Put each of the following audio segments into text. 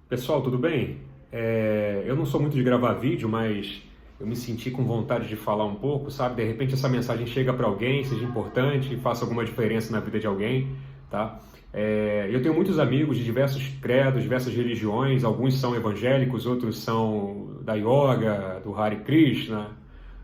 Pessoal, tudo bem? Eu não sou muito de gravar vídeo, mas eu me senti com vontade de falar um pouco, sabe? De repente essa mensagem chega para alguém, seja importante, faça alguma diferença na vida de alguém, tá? Eu tenho muitos amigos de diversos credos, diversas religiões, alguns são evangélicos, outros são da yoga, do Hare Krishna,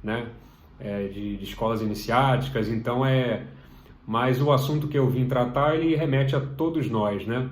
né? De escolas iniciáticas, mas o assunto que eu vim tratar, ele remete a todos nós, né?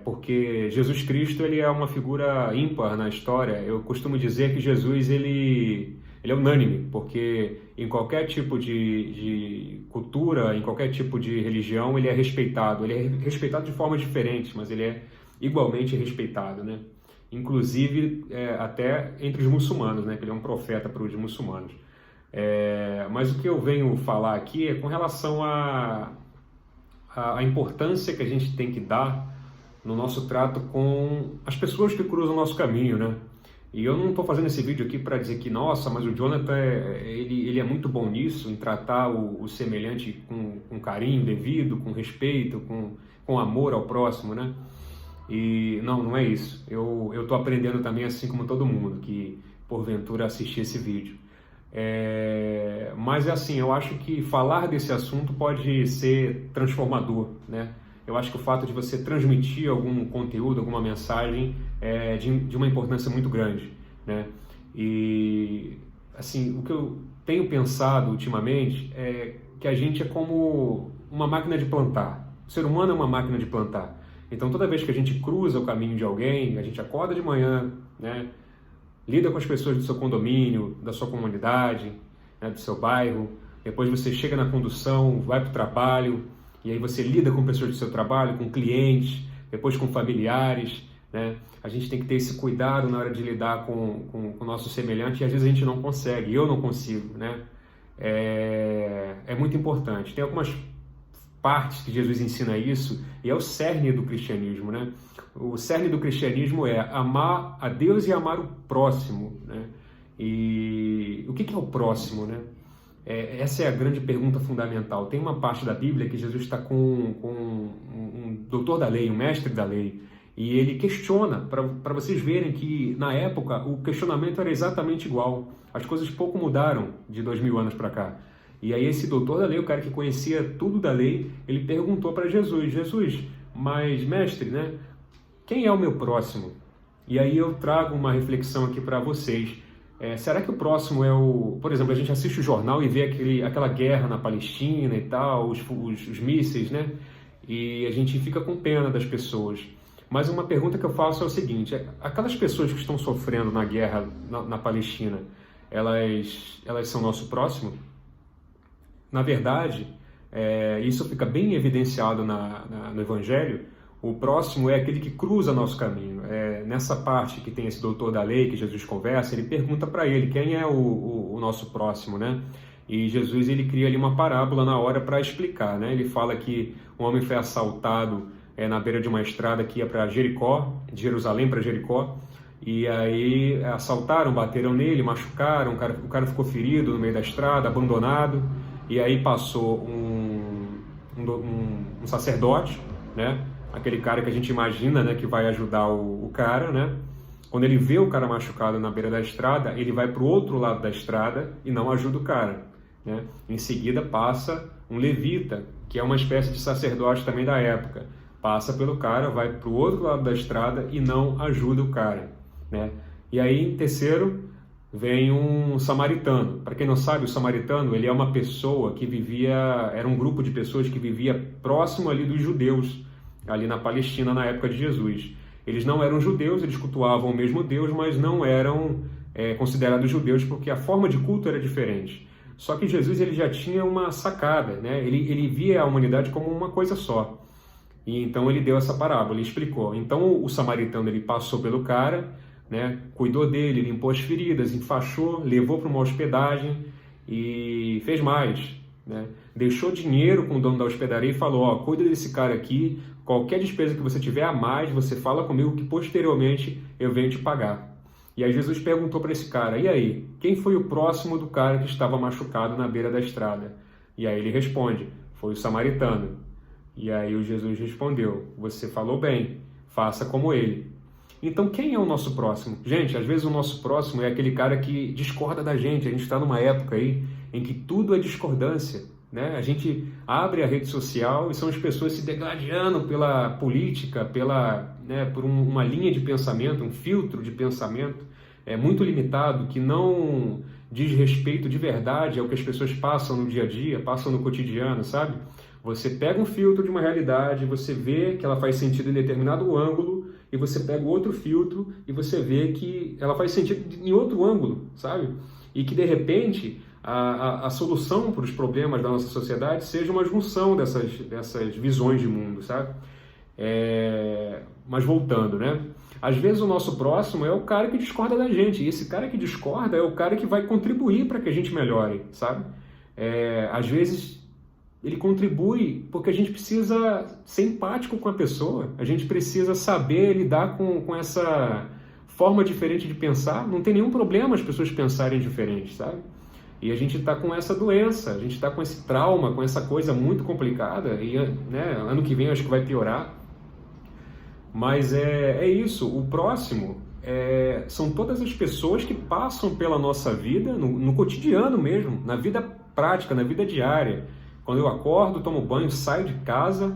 Porque Jesus Cristo ele é uma figura ímpar na história. Eu costumo dizer que Jesus ele é unânime, porque em qualquer tipo de cultura, em qualquer tipo de religião, ele é respeitado. Ele é respeitado de formas diferentes, mas ele é igualmente respeitado, né? Inclusive até entre os muçulmanos, né? Que ele é um profeta para os muçulmanos. Mas o que eu venho falar aqui é com relação à importância que a gente tem que dar no nosso trato com as pessoas que cruzam o nosso caminho, né? E eu não estou fazendo esse vídeo aqui para dizer que, nossa, mas o Jonathan, ele é muito bom nisso, em tratar o semelhante com carinho devido, com respeito, com amor ao próximo, né? E não é isso. Eu estou aprendendo também, assim como todo mundo que, porventura, assistir esse vídeo. Mas é assim, eu acho que falar desse assunto pode ser transformador, né? Eu acho que o fato de você transmitir algum conteúdo, alguma mensagem é de uma importância muito grande, né? E assim, o que eu tenho pensado ultimamente é que a gente é como uma máquina de plantar. O ser humano é uma máquina de plantar. Então, toda vez que a gente cruza o caminho de alguém, a gente acorda de manhã, né? Lida com as pessoas do seu condomínio, da sua comunidade, né, do seu bairro. Depois você chega na condução, vai para o trabalho, e aí você lida com pessoas do seu trabalho, com clientes, depois com familiares, né? A gente tem que ter esse cuidado na hora de lidar com o nosso semelhante, e às vezes a gente não consegue, eu não consigo, né? É muito importante. Tem algumas partes que Jesus ensina isso, e é o cerne do cristianismo, né? O cerne do cristianismo é amar a Deus e amar o próximo, né? E o que é o próximo, né? Essa é a grande pergunta fundamental. Tem uma parte da Bíblia que Jesus está com um doutor da lei, um mestre da lei, e ele questiona, para vocês verem que na época o questionamento era exatamente igual. As coisas pouco mudaram de 2000 anos para cá. E aí esse doutor da lei, o cara que conhecia tudo da lei, ele perguntou para Jesus, mas mestre, né? Quem é o meu próximo? E aí eu trago uma reflexão aqui para vocês. Será que o próximo é o... Por exemplo, a gente assiste o jornal e vê aquela guerra na Palestina e tal, os mísseis, né? E a gente fica com pena das pessoas. Mas uma pergunta que eu faço é o seguinte, aquelas pessoas que estão sofrendo na guerra na Palestina, elas são nosso próximo? Na verdade, isso fica bem evidenciado no Evangelho. O próximo é aquele que cruza nosso caminho. Nessa parte que tem esse doutor da lei que Jesus conversa, ele pergunta para ele quem é o nosso próximo, né? E Jesus ele cria ali uma parábola na hora para explicar, né? Ele fala que um homem foi assaltado na beira de uma estrada que ia para Jericó, de Jerusalém para Jericó, e aí assaltaram, bateram nele, machucaram, o cara ficou ferido no meio da estrada, abandonado, e aí passou um sacerdote, né? Aquele cara que a gente imagina, né, que vai ajudar o cara, né? Quando ele vê o cara machucado na beira da estrada, ele vai para o outro lado da estrada e não ajuda o cara, né? Em seguida passa um levita, que é uma espécie de sacerdote também da época. Passa pelo cara, vai para o outro lado da estrada e não ajuda o cara, né? E aí, em terceiro, vem um samaritano. Para quem não sabe, o samaritano ele é uma pessoa que era um grupo de pessoas que vivia próximo ali dos judeus, ali na Palestina na época de Jesus. Eles não eram judeus, eles cultuavam o mesmo Deus, mas não eram considerados judeus porque a forma de culto era diferente. Só que Jesus ele já tinha uma sacada, né? Ele via a humanidade como uma coisa só. E então ele deu essa parábola, ele explicou. Então o samaritano ele passou pelo cara, né? Cuidou dele, limpou as feridas, enfaixou, levou para uma hospedagem e fez mais, né? Deixou dinheiro com o dono da hospedaria e falou, ó, cuida desse cara aqui, qualquer despesa que você tiver a mais, você fala comigo que posteriormente eu venho te pagar. E aí Jesus perguntou para esse cara, e aí, quem foi o próximo do cara que estava machucado na beira da estrada? E aí ele responde, foi o samaritano. E aí o Jesus respondeu, você falou bem, faça como ele. Então, quem é o nosso próximo? Gente, às vezes o nosso próximo é aquele cara que discorda da gente. A gente está numa época aí em que tudo é discordância, né? A gente abre a rede social e são as pessoas se degladiando pela política, por uma linha de pensamento, um filtro de pensamento muito limitado, que não diz respeito de verdade ao que as pessoas passam no dia a dia, passam no cotidiano, sabe? Você pega um filtro de uma realidade, você vê que ela faz sentido em determinado ângulo, e você pega outro filtro e você vê que ela faz sentido em outro ângulo, sabe? E que, de repente, a solução para os problemas da nossa sociedade seja uma junção dessas visões de mundo, sabe? Mas voltando, né? Às vezes o nosso próximo é o cara que discorda da gente, e esse cara que discorda é o cara que vai contribuir para que a gente melhore, sabe? Às vezes ele contribui porque a gente precisa ser empático com a pessoa, a gente precisa saber lidar com essa forma diferente de pensar. Não tem nenhum problema as pessoas pensarem diferente, sabe? E a gente está com essa doença, a gente está com esse trauma, com essa coisa muito complicada, e né, ano que vem eu acho que vai piorar. Mas é isso, o próximo são todas as pessoas que passam pela nossa vida, no cotidiano mesmo, na vida prática, na vida diária. Quando eu acordo, tomo banho, saio de casa,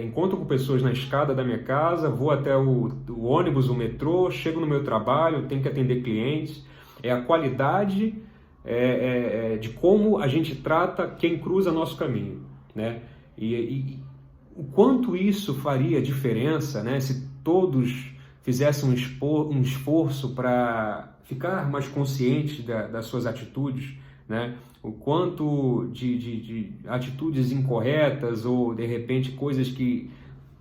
encontro com pessoas na escada da minha casa, vou até o ônibus, o metrô, chego no meu trabalho, tenho que atender clientes. É a qualidade de como a gente trata quem cruza nosso caminho, né? E o quanto isso faria diferença, né, se todos fizessem um esforço para ficar mais conscientes das suas atitudes, né? O quanto de atitudes incorretas ou, de repente, coisas que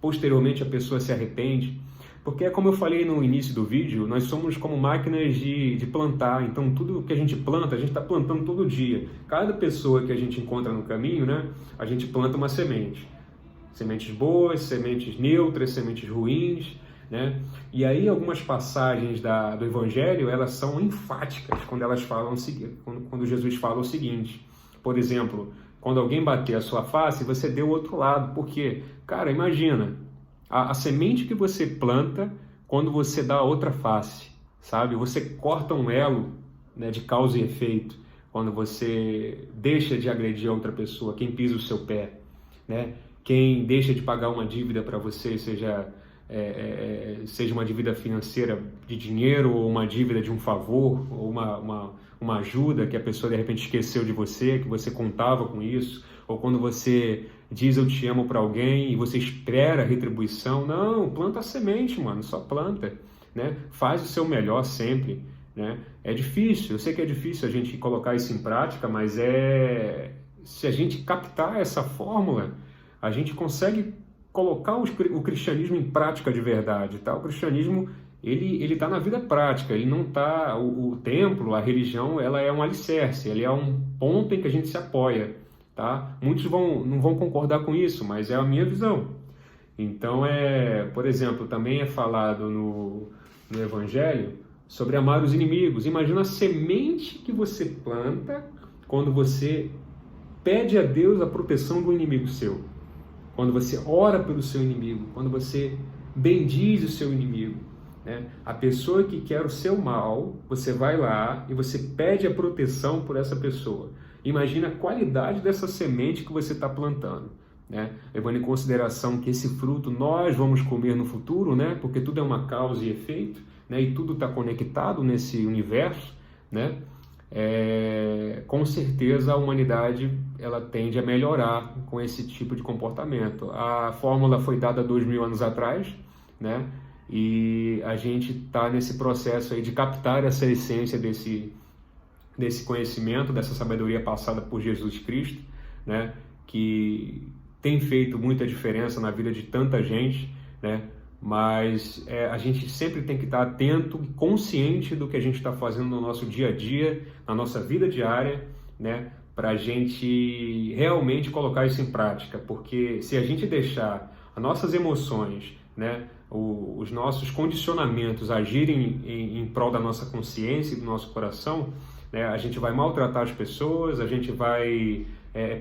posteriormente a pessoa se arrepende. Porque, como eu falei no início do vídeo, nós somos como máquinas de plantar. Então, tudo que a gente planta, a gente está plantando todo dia. Cada pessoa que a gente encontra no caminho, né, a gente planta uma semente. Sementes boas, sementes neutras, sementes ruins, né? E aí algumas passagens do Evangelho, elas são enfáticas quando elas falam, quando Jesus fala o seguinte. Por exemplo, quando alguém bater a sua face, você dê o outro lado. Por quê? Cara, imagina, a semente que você planta quando você dá a outra face, sabe? Você corta um elo, né, de causa e efeito, quando você deixa de agredir a outra pessoa, quem pisa o seu pé, né? Quem deixa de pagar uma dívida para você, seja uma dívida financeira de dinheiro, ou uma dívida de um favor, ou uma ajuda que a pessoa de repente esqueceu de você, que você contava com isso, ou quando você diz eu te amo para alguém e você espera retribuição. Não, planta a semente, mano, só planta, né? Faz o seu melhor sempre, né? É difícil, eu sei que é difícil a gente colocar isso em prática, mas se a gente captar essa fórmula, a gente consegue colocar o cristianismo em prática de verdade, tá? O cristianismo, ele está na vida prática, ele não está... O templo, a religião, ela é um alicerce, ele é um ponto em que a gente se apoia, tá? Muitos não vão concordar com isso, mas é a minha visão. Então, por exemplo, também é falado no Evangelho sobre amar os inimigos. Imagina a semente que você planta quando você pede a Deus a proteção do inimigo seu. Quando você ora pelo seu inimigo, quando você bendiz o seu inimigo, né? A pessoa que quer o seu mal, você vai lá e você pede a proteção por essa pessoa. Imagina a qualidade dessa semente que você está plantando, né? Levando em consideração que esse fruto nós vamos comer no futuro, né? Porque tudo é uma causa e efeito, né? E tudo está conectado nesse universo, né? Com certeza a humanidade ela tende a melhorar com esse tipo de comportamento. A fórmula foi dada 2000 anos atrás, né? E a gente está nesse processo aí de captar essa essência desse conhecimento, dessa sabedoria passada por Jesus Cristo, né? Que tem feito muita diferença na vida de tanta gente, né? Mas a gente sempre tem que estar atento e consciente do que a gente está fazendo no nosso dia a dia, na nossa vida diária, né? Para a gente realmente colocar isso em prática, porque se a gente deixar as nossas emoções, né, os nossos condicionamentos agirem em prol da nossa consciência e do nosso coração, né, a gente vai maltratar as pessoas, a gente vai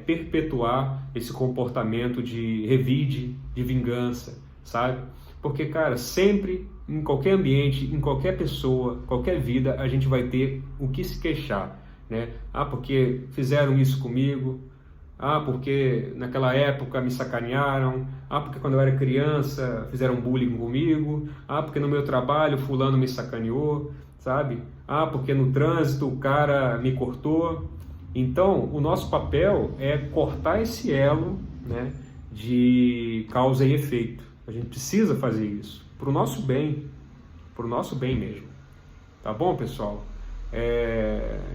perpetuar esse comportamento de revide, de vingança, sabe? Porque, cara, sempre, em qualquer ambiente, em qualquer pessoa, qualquer vida, a gente vai ter o que se queixar, né? Ah, porque fizeram isso comigo. Ah, porque naquela época me sacanearam. Ah, porque quando eu era criança fizeram bullying comigo. Ah, porque no meu trabalho fulano me sacaneou, sabe? Ah, porque no trânsito o cara me cortou. Então, o nosso papel é cortar esse elo, né, de causa e efeito. A gente precisa fazer isso para o nosso bem mesmo. Tá bom, pessoal?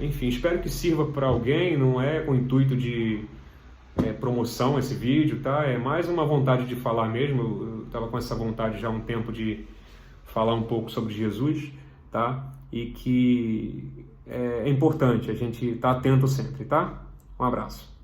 Enfim, espero que sirva para alguém. Não é com o intuito de promoção esse vídeo, tá? É mais uma vontade de falar mesmo. Eu estava com essa vontade já há um tempo de falar um pouco sobre Jesus, tá? E que é importante a gente estar atento sempre, tá? Um abraço.